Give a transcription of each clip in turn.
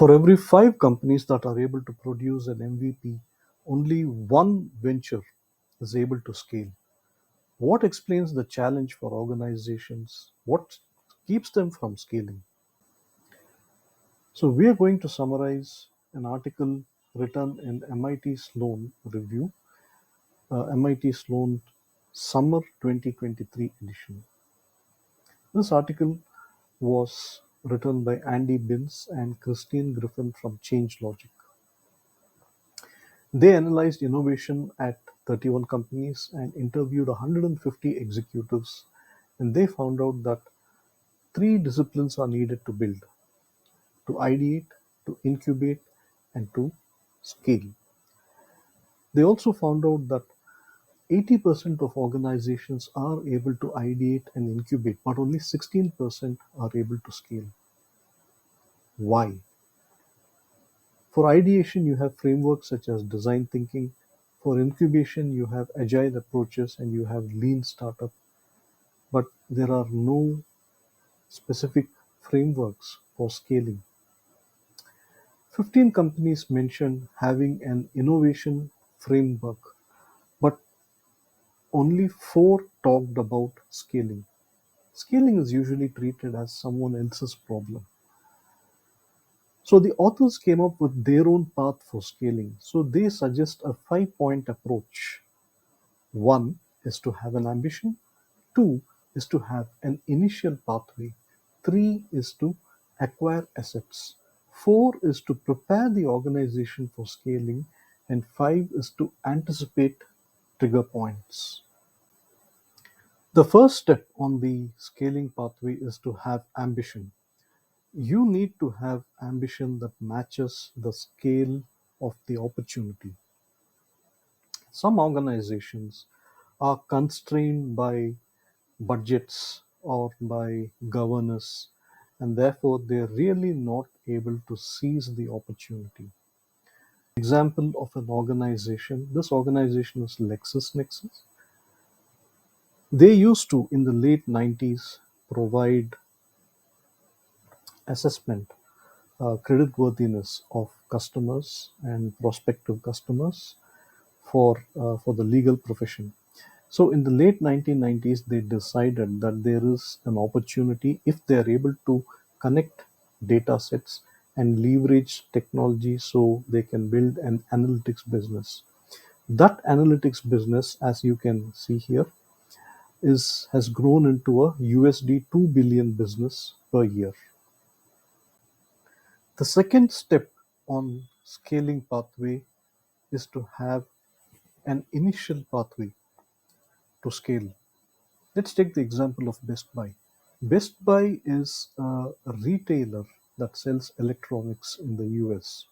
For every five companies that are able to produce an MVP, only one venture is able to scale. What explains the challenge for organizations? What keeps them from scaling? So, we are going to summarize an article written in MIT Sloan Review, MIT Sloan Summer 2023 edition. This article was written by Andy Binns and Christine Griffin from ChangeLogic. They analyzed innovation at 31 companies and interviewed 150 executives, and they found out that three disciplines are needed to build: to ideate, to incubate, and to scale. They also found out that 80% of organizations are able to ideate and incubate, but only 16% are able to scale. Why? For ideation, you have frameworks such as design thinking. For incubation, you have agile approaches and you have lean startup, but there are no specific frameworks for scaling. 15 companies mentioned having an innovation framework, but only 4 talked about scaling. Scaling is usually treated as someone else's problem. So the authors came up with their own path for scaling. So they suggest a 5-point approach. One is to have an ambition, two is to have an initial pathway, three is to acquire assets, four is to prepare the organization for scaling, and five is to anticipate trigger points. The first step on the scaling pathway is to have ambition. You need to have ambition that matches the scale of the opportunity. Some organizations are constrained by budgets or by governance, and therefore they're really not able to seize the opportunity. Example of an organization, this organization is LexisNexis. They used to, in the late 90s, provide assessment, creditworthiness of customers and prospective customers for the legal profession. So in the late 1990s, they decided that there is an opportunity if they are able to connect data sets and leverage technology so they can build an analytics business. That analytics business, as you can see here, is has grown into a USD 2 billion business per year. The second step on scaling pathway is to have an initial pathway to scale. Let's take the example of Best Buy. Best Buy is a retailer that sells electronics in the US.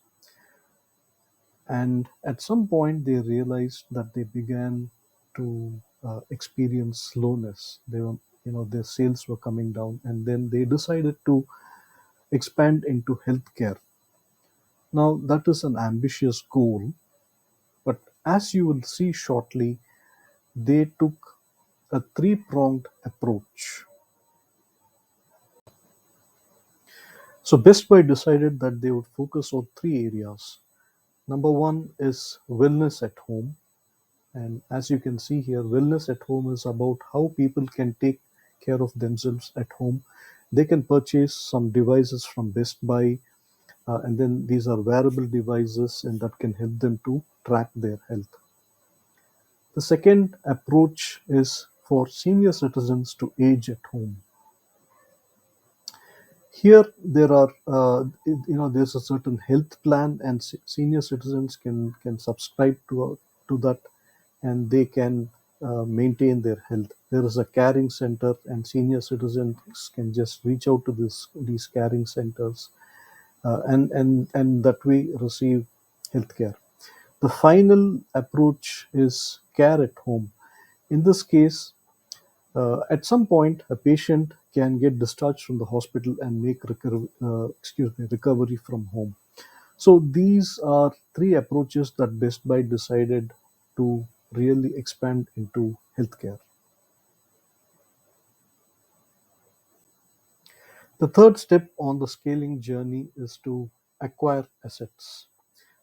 And at some point, they realized that they began to experience slowness. Their sales were coming down, and then they decided to expand into healthcare. Now, that is an ambitious goal, but as you will see shortly, they took a three-pronged approach. So Best Buy decided that they would focus on three areas. Number one is wellness at home. And as you can see here, wellness at home is about how people can take care of themselves at home. They can purchase some devices from Best Buy, and then these are wearable devices, and that can help them to track their health. The second approach is for senior citizens to age at home. Here, there's a certain health plan, and senior citizens can subscribe to that, and they can maintain their health. There is a caring center, and senior citizens can just reach out to these caring centers, and that way receive healthcare. The final approach is care at home. In this case, at some point, a patient can get discharged from the hospital and make recovery from home. So these are three approaches that Best Buy decided to really expand into healthcare. The third step on the scaling journey is to acquire assets.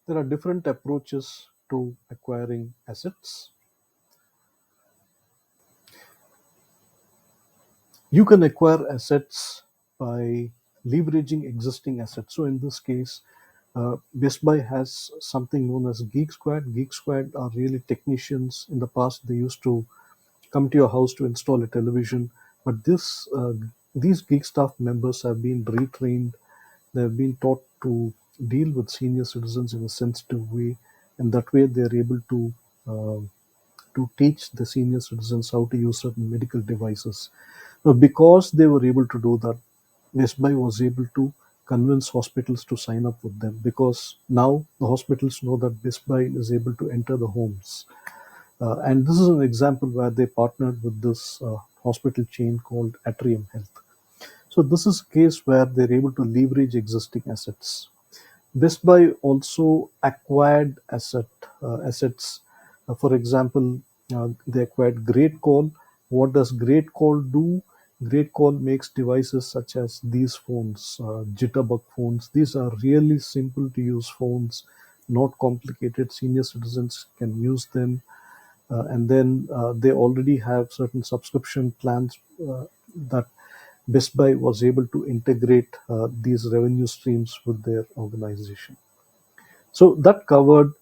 There are different approaches to acquiring assets. You can acquire assets by leveraging existing assets. So in this case, Best Buy has something known as Geek Squad. Geek Squad are really technicians. In the past, they used to come to your house to install a television, but these Geek staff members have been retrained. They have been taught to deal with senior citizens in a sensitive way, and that way they are able uh, to teach the senior citizens how to use certain medical devices. Now, because they were able to do that, Best Buy was able to convince hospitals to sign up with them, because now the hospitals know that Best Buy is able to enter the homes. And this is an example where they partnered with this hospital chain called Atrium Health. So this is a case where they're able to leverage existing assets. Best Buy also acquired assets. For example, they acquired Great Call. What does Great Call do? Great Call makes devices such as these phones, jitterbug phones. These are really simple to use phones, not complicated. Senior citizens can use them, and then they already have certain subscription plans that Best Buy was able to integrate these revenue streams with their organization. So that covered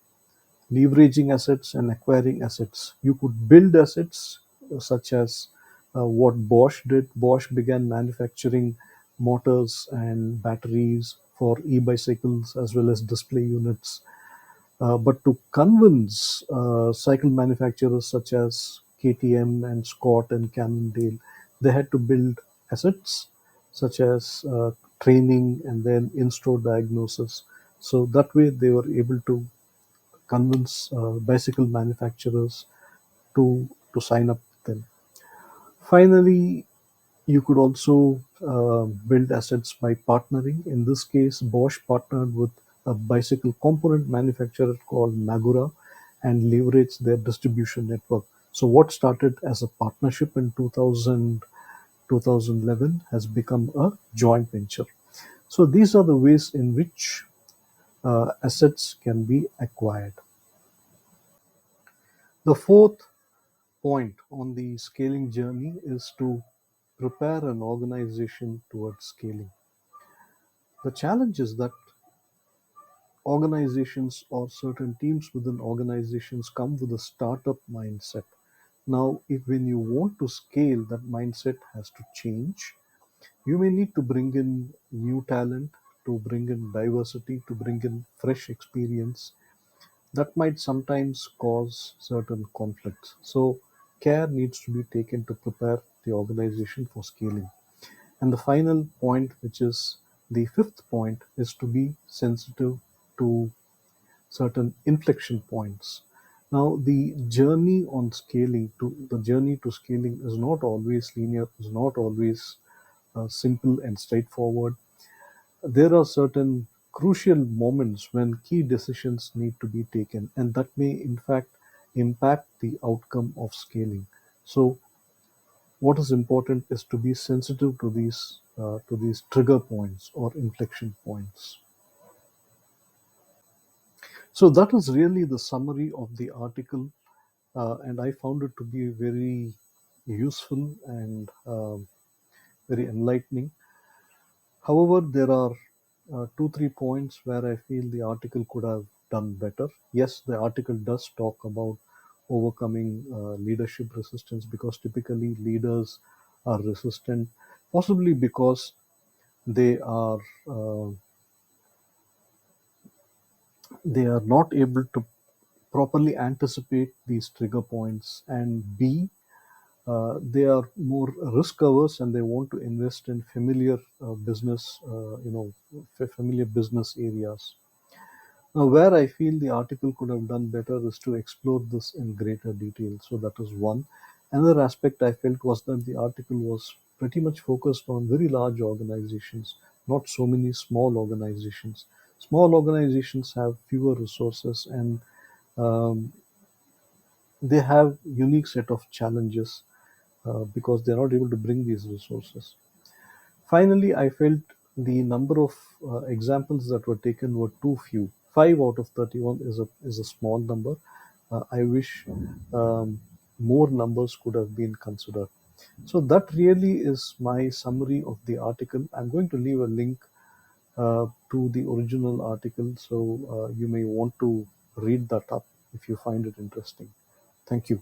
leveraging assets and acquiring assets. You could build assets such as what Bosch did. Bosch began manufacturing motors and batteries for e-bicycles as well as display units. But to convince cycle manufacturers such as KTM and Scott and Cannondale, they had to build assets such as training and then in-store diagnosis. So that way they were able to convince bicycle manufacturers to sign up with them. Finally, you could also build assets by partnering. In this case, Bosch partnered with a bicycle component manufacturer called Magura and leveraged their distribution network. So, what started as a partnership in 2011 has become a joint venture. So, these are the ways in which assets can be acquired. The fourth point on the scaling journey is to prepare an organization towards scaling. The challenge is that organizations or certain teams within organizations come with a startup mindset. Now, if when you want to scale, that mindset has to change. You may need to bring in new talent, to bring in diversity, to bring in fresh experience. That might sometimes cause certain conflicts. So, care needs to be taken to prepare the organization for scaling. And the final point, which is the fifth point, is to be sensitive to certain inflection points. Now, the journey to scaling is not always linear, is not always simple and straightforward. There are certain crucial moments when key decisions need to be taken, and that may, in fact, impact the outcome of scaling. So, what is important is to be sensitive to these trigger points or inflection points. So that is really the summary of the article, and I found it to be very useful and very enlightening. However, there are 2 3 points where I feel the article could have done better. Yes, the article does talk about overcoming leadership resistance, because typically leaders are resistant, possibly because they are uh, they are not able to properly anticipate these trigger points, and b they are more risk averse and they want to invest in familiar business familiar business areas. Now, where I feel the article could have done better is to explore this in greater detail. So that is one. Another aspect I felt was that the article was pretty much focused on very large organizations, not so many small organizations. Small organizations have fewer resources, and um, they have unique set of challenges because they're not able to bring these resources. Finally, I felt the number of examples that were taken were too few. 5 out of 31 is a small number. I wish more numbers could have been considered. So that really is my summary of the article. I'm going to leave a link to the original article, so you may want to read that up if you find it interesting. Thank you.